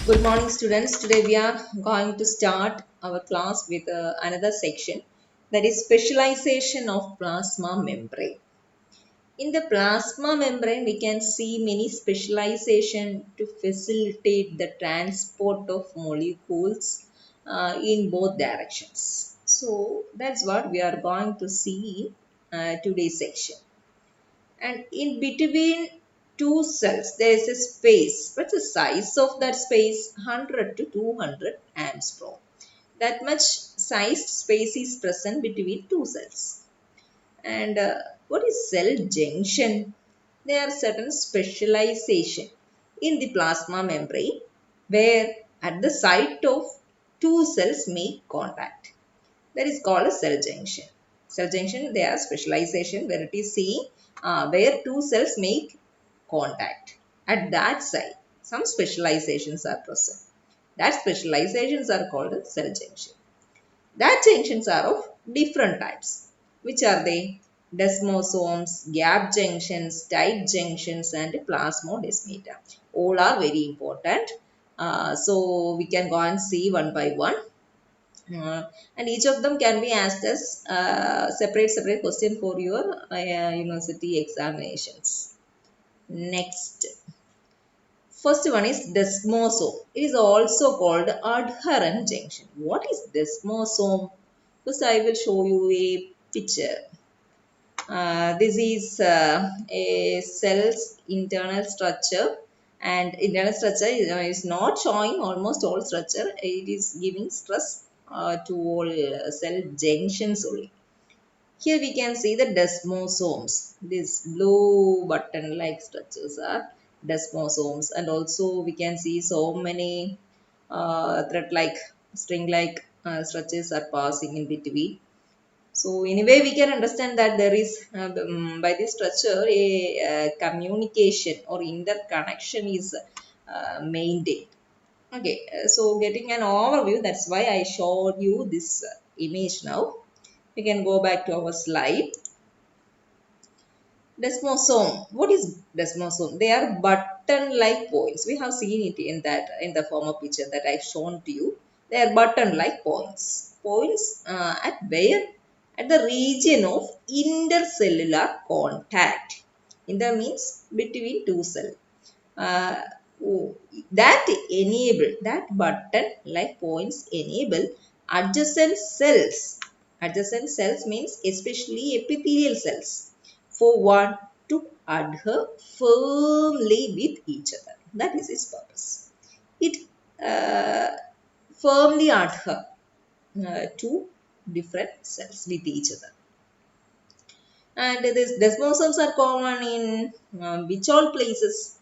Good morning, students. Today we are going to start our class with another section, that is specialization of plasma membrane. In the plasma membrane, we can see many specialization to facilitate the transport of molecules in both directions. So that's what we are going to see in today's section. And in between two cells there is a space. What's the size of that space? 100 to 200 angstrom. That much size space is present between two cells. And what is cell junction? There are certain specialization in the plasma membrane where at the site of two cells make contact. That is called a cell junction. Cell junction, they are specialization where it is seen where two cells make contact. At that site, some specializations are present. That specializations are called cell junction. That junctions are of different types. Which are they? Desmosomes, gap junctions, tight junctions, and plasmodesmata. All are very important. So we can go and see one by one. And each of them can be asked as separate question for your university examinations. Next, first one is desmosome. It is also called adherent junction. What is desmosome? First, I will show you a picture. This is a cell's internal structure, and internal structure is not showing almost all structure. It is giving stress to all cell junctions only. Here we can see the desmosomes. These blue button-like structures are desmosomes, and also we can see so many thread-like, string-like structures are passing in between. So anyway, we can understand that there is by this structure a communication or interconnection is maintained. Okay, so getting an overview, that's why I showed you this image now. We can go back to our slide. Desmosome. What is desmosome? They are button-like points. We have seen it in the former picture that I've shown to you. They are button-like points. Points at where? At the region of intercellular contact. Inter means between two cells. Uh, that that button-like points enable adjacent cells. Adjacent cells means especially epithelial cells for one to adhere firmly with each other. That is its purpose. It uh, firmly adhere to different cells with each other. And these desmosomes are common in which all places?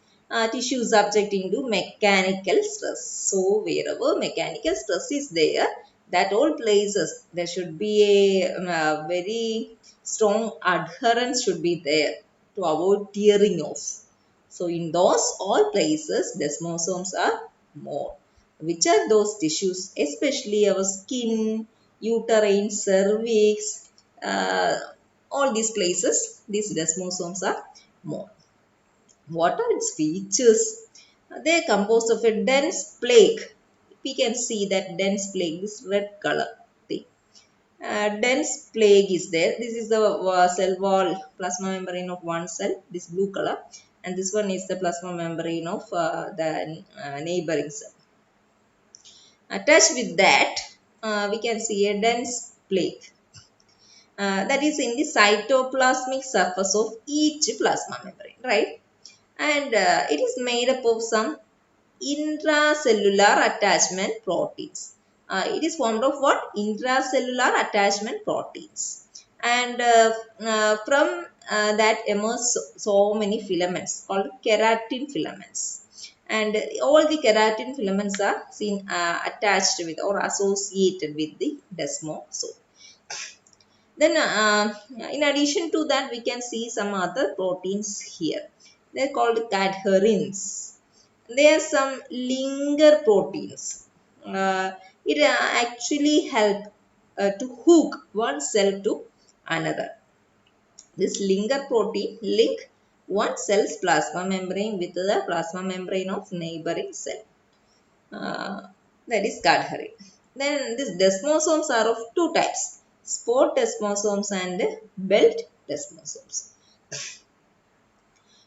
Tissue subjecting to mechanical stress. So wherever mechanical stress is there, that all places there should be a very strong adherence should be there to avoid tearing off. So in those all places, desmosomes are more. Which are those tissues? Especially our skin, uterine, cervix, all these places, these desmosomes are more. What are its features? They are composed of a dense plaque. We can see that dense plaque, this red color thing. Dense plaque is there. This is the cell wall plasma membrane of one cell, this blue color, and this one is the plasma membrane of the neighboring cell. Attached with that, we can see a dense plaque. That is in the cytoplasmic surface of each plasma membrane, right? And it is made up of some intracellular attachment proteins. It is formed of what? Intracellular attachment proteins. And from that emerge so many filaments called keratin filaments. And all the keratin filaments are seen attached with or associated with the desmosome. Then in addition to that, we can see some other proteins here. They are called cadherins. They are some linker proteins. It actually help to hook one cell to another. This linker protein link one cell's plasma membrane with the plasma membrane of neighboring cell. Uh, that is Cadbury. Then these desmosomes are of two types, sport desmosomes and belt desmosomes.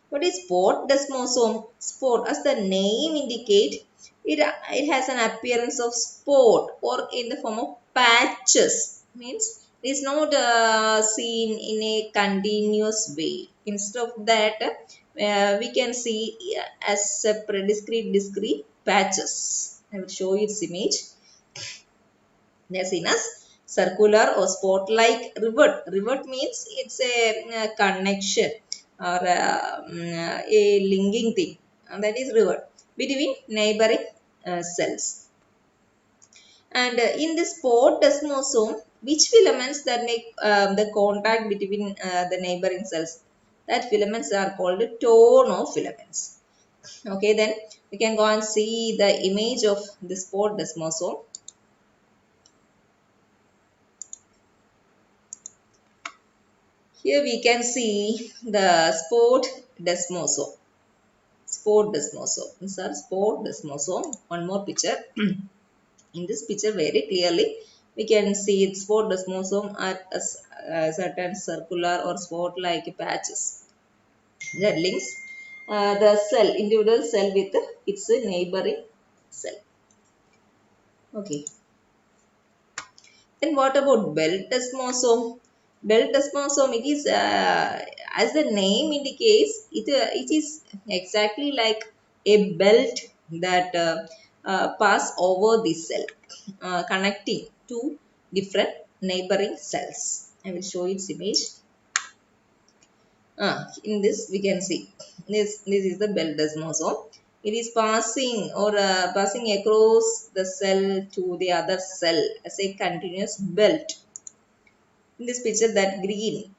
What is sport desmosome? Sport, as the name indicate, it has an appearance of sport or in the form of patches. Means it is not seen in a continuous way. Instead of that, we can see as separate, discrete patches. I will show you its image. They are seen as circular or spot-like rivet. Rivet means it's a connection or a linking thing, and that is rivet between neighboring cells. And in this spot desmosome, which filaments that make the contact between the neighboring cells? That filaments are called tonofilaments. Okay, then we can go and see the image of the spot desmosome. Here we can see the sport desmosome. Sport desmosome. These are sport desmosome. One more picture. In this picture, very clearly, we can see its sport desmosome are certain circular or spot-like patches that links the cell, individual cell with its neighboring cell. Okay. Then what about belt desmosome? Belt desmosome, it is as the name indicates, it is exactly like a belt that pass over the cell, connecting two different neighboring cells. I will show its image. In this we can see this is the belt desmosome. It is passing or passing across the cell to the other cell as a continuous belt. In this picture, that green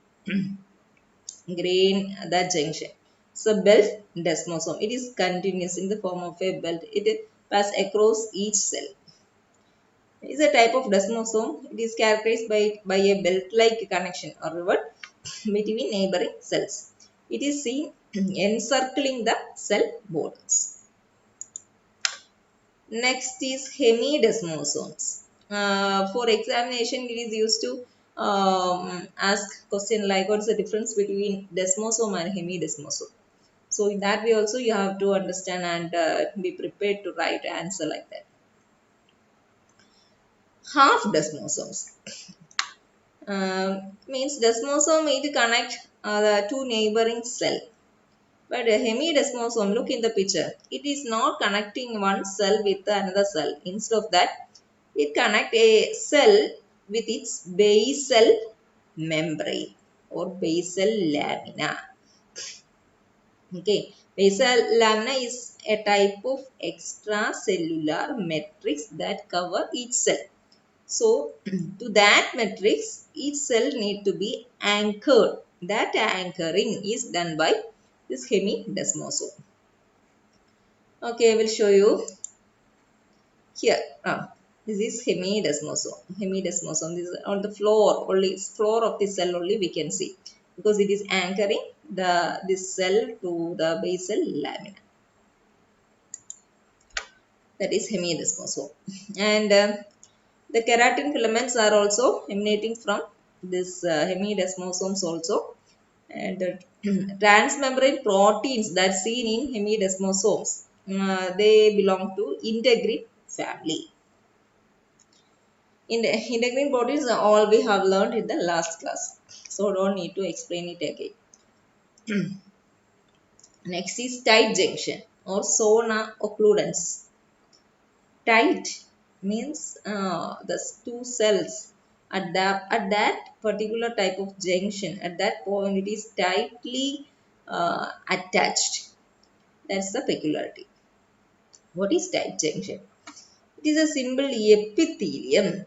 that junction. So belt desmosome. It is continuous in the form of a belt. It passes across each cell. It is a type of desmosome. It is characterized by a belt-like connection or rivet between neighboring cells. It is seen encircling the cell borders. Next is hemidesmosomes. For examination, it is used to ask question like what's the difference between desmosome and hemidesmosome. So in that way also you have to understand and be prepared to write answer like that. Half desmosomes. Means desmosome it connect the two neighboring cell. But a hemidesmosome, look in the picture. It is not connecting one cell with another cell. Instead of that, it connects a cell with its basal membrane or basal lamina. Okay, basal lamina is a type of extracellular matrix that cover each cell. So, to that matrix, each cell need to be anchored. That anchoring is done by this hemidesmosome. Okay, I will show you here. This is hemidesmosome. Hemidesmosome. This is on the floor, only floor of the cell only we can see because it is anchoring this cell to the basal lamina. That is hemidesmosome. And the keratin filaments are also emanating from this hemidesmosomes also. And transmembrane proteins that seen in hemidesmosomes, they belong to integrin family. In the integrin proteins, all we have learned in the last class, so don't need to explain it again. Next is tight junction or zona occludens. Tight means the two cells at that particular type of junction, at that point it is tightly attached. That's the peculiarity. What is tight junction? It is a simple epithelium.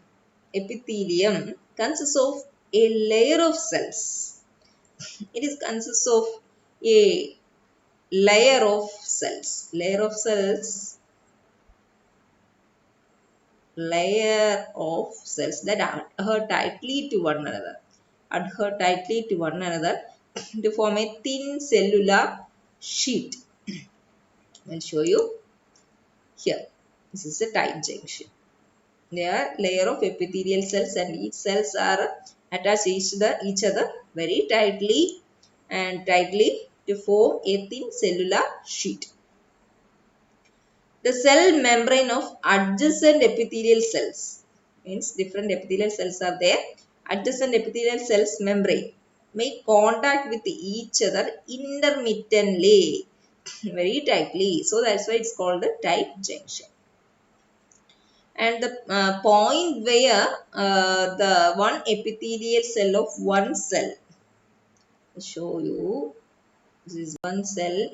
Epithelium consists of a layer of cells. It is consists of a layer of cells. Layer of cells that adhere tightly to one another. Adhere tightly to one another to form a thin cellular sheet. I'll show you here. This is a tight junction. They are layer of epithelial cells and each cells are attached each other very tightly to form a thin cellular sheet. The cell membrane of adjacent epithelial cells means different epithelial cells are there. Adjacent epithelial cells membrane make contact with each other intermittently, very tightly. So that's why it's called a tight junction. And the point where the one epithelial cell of one cell, I'll show you, this is one cell,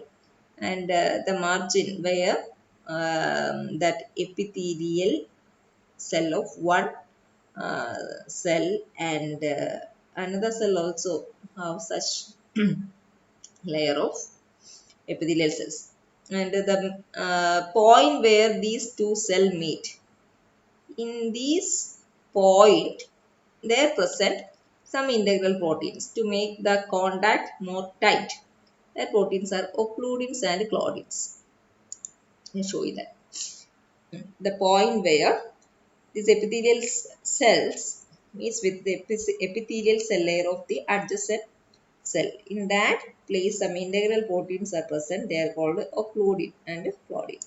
and the margin where that epithelial cell of one cell and another cell also have such layer of epithelial cells, and the point where these two cells meet, in this point there present some integral proteins to make the contact more tight. The proteins are occludins and claudins. I'll show you that. The point where these epithelial cells meets with the epithelial cell layer of the adjacent cell. In that place some integral proteins are present. They are called occludin and claudin.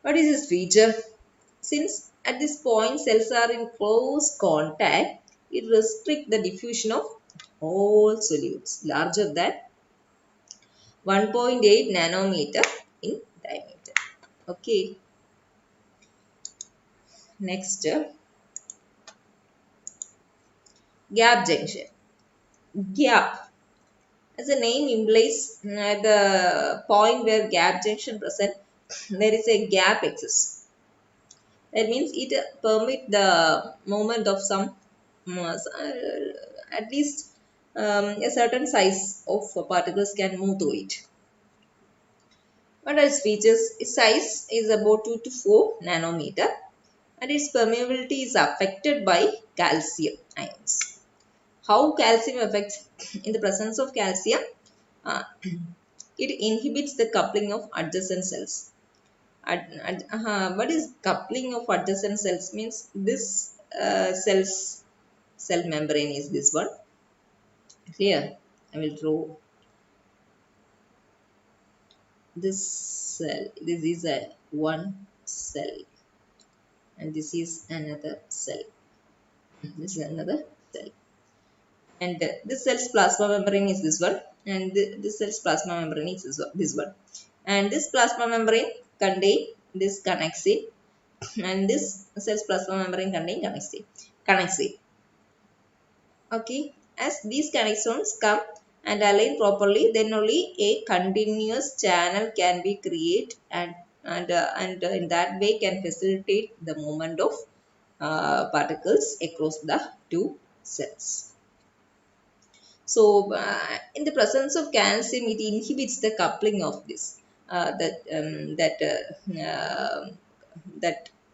What is this feature? Since at this point cells are in close contact, it restricts the diffusion of all solutes larger than 1.8 nanometer in diameter. Okay. Next, gap junction. Gap, as the name implies, at the point where gap junction present, there is a gap exists. That means it permit the movement of some at least a certain size of particles can move through it. What are its features? Its size is about 2 to 4 nanometer and its permeability is affected by calcium ions. How calcium affects? In the presence of calcium, uh, it inhibits the coupling of adjacent cells. What is coupling of adjacent cells? Means this cell membrane is this one. Clear? I will draw this cell. This is a one cell and this is another cell. This is another cell. And this cell's plasma membrane is this one, and this cell's plasma membrane is this one. And this plasma membrane contain this connexin, and this cell's plasma membrane contain connexin. Okay, as these connexons come and align properly, then only a continuous channel can be created, and in that way can facilitate the movement of particles across the two cells. So, in the presence of calcium, it inhibits the coupling of this, that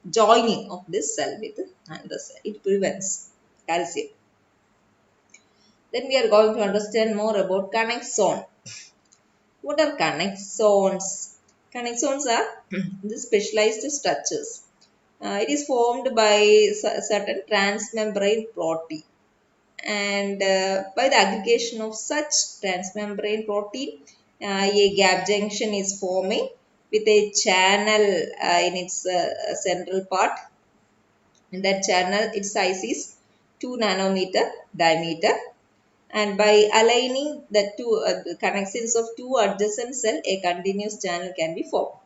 joining of this cell with another cell. It prevents calcium. Then we are going to understand more about connexon. What are connexons? Connexons are the specialized structures. It is formed by certain transmembrane protein, and by the aggregation of such transmembrane protein, a gap junction is forming with a channel in its central part, and that channel, its size is 2 nanometer diameter, and by aligning the two the connexins of two adjacent cells, a continuous channel can be formed.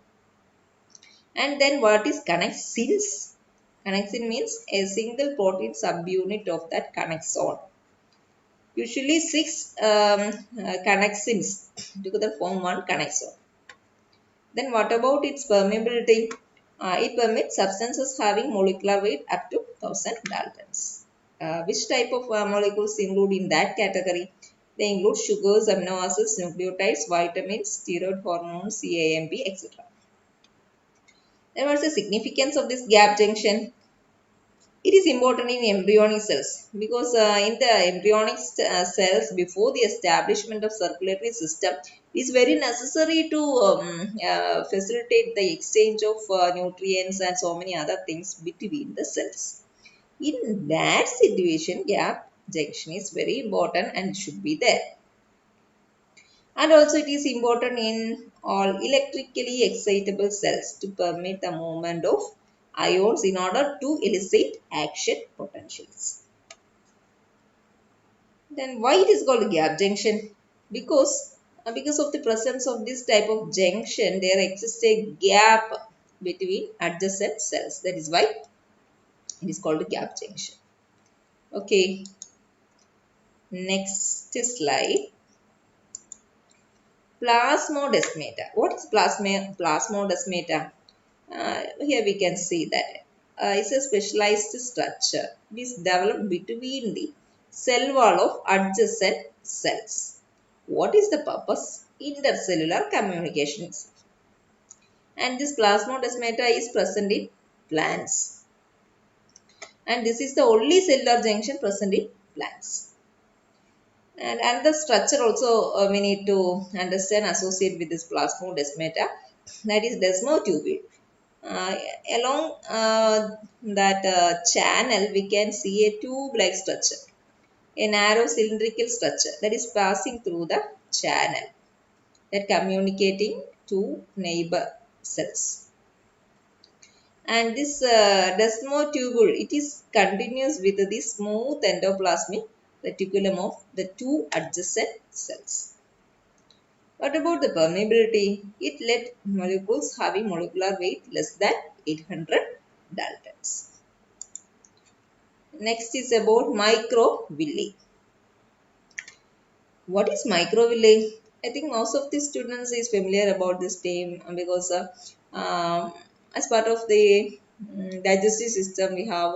And then what is connexins? Connexin means a single protein subunit of that connexon. Usually 6 connexins together form one connexon. Then what about its permeability? It permits substances having molecular weight up to 1000 daltons. Which type of molecules include in that category? They include sugars, amino acids, nucleotides, vitamins, steroid hormones, CAMP, etc. Then what is the significance of this gap junction? It is important in embryonic cells because in the embryonic cells before the establishment of circulatory system, it is very necessary to facilitate the exchange of nutrients and so many other things between the cells. In that situation, gap junction is very important and should be there. And also it is important in all electrically excitable cells to permit the movement of ions in order to elicit action potentials. Then why it is called gap junction? Because of the presence of this type of junction, there exists a gap between adjacent cells. That is why it is called a gap junction. Okay, next slide. Plasmodesmata. What is plasmodesmata? Here we can see that it's a specialized structure. It is developed between the cell wall of adjacent cells. What is the purpose? Intercellular communications. And this plasmodesmata is present in plants. And this is the only cellular junction present in plants. And another structure also we need to understand associate with this plasmodesmata, that is desmotubule. Uh, Along that channel, we can see a tube-like structure, a narrow cylindrical structure that is passing through the channel that communicating to neighbor cells. And this desmotubule, it is continuous with the smooth endoplasmic reticulum of the two adjacent cells. What about the permeability? It let molecules having molecular weight less than 800 daltons. Next is about microvilli. What is microvilli? I think most of the students is familiar about this term because as part of the digestive system, we have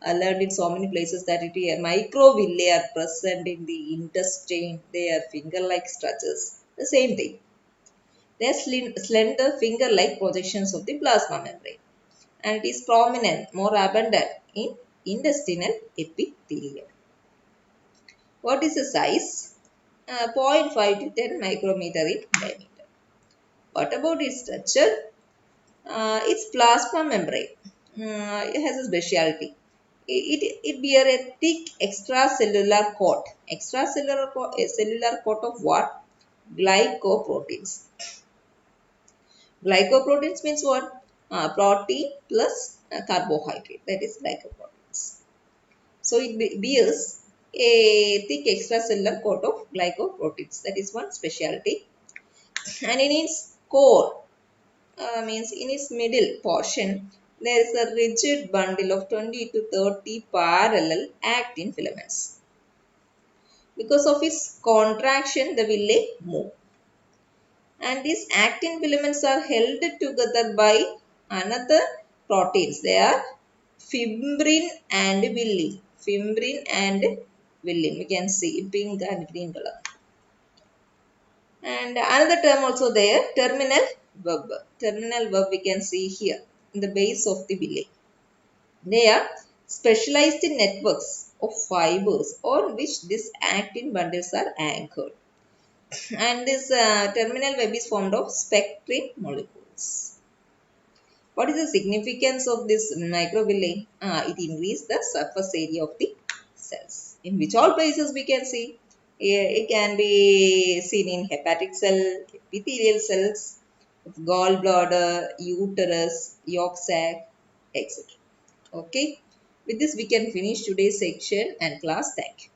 learned in so many places that microvilli are present in the intestine. They are finger-like structures. The same thing. They are slender finger-like projections of the plasma membrane, and it is prominent, more abundant in intestinal epithelium. What is the size? 0.5 to 10 micrometer in diameter. What about its structure? Its plasma membrane. It has a specialty. It bear a thick extracellular coat. Cellular coat of what? Glycoproteins. Glycoproteins means what? Protein plus carbohydrate. That is glycoproteins. So it bears a thick extracellular coat of glycoproteins. That is one specialty. And in its core, means in its middle portion, there is a rigid bundle of 20 to 30 parallel actin filaments. Because of its contraction, the villi move. And these actin filaments are held together by another proteins. They are fibrin and villi. Fibrin and villi. We can see pink and green color. And another term also there, terminal web. Terminal web we can see here in the base of the villi. They are specialized networks of fibers on which these actin bundles are anchored. And this terminal web is formed of spectrin molecules. What is the significance of this microvilli? It increases the surface area of the cells. In which all places we can see? It can be seen in hepatic cell, epithelial cells, gallbladder, uterus, yolk sac, etc. Okay. With this we can finish today's section and class. Thank you.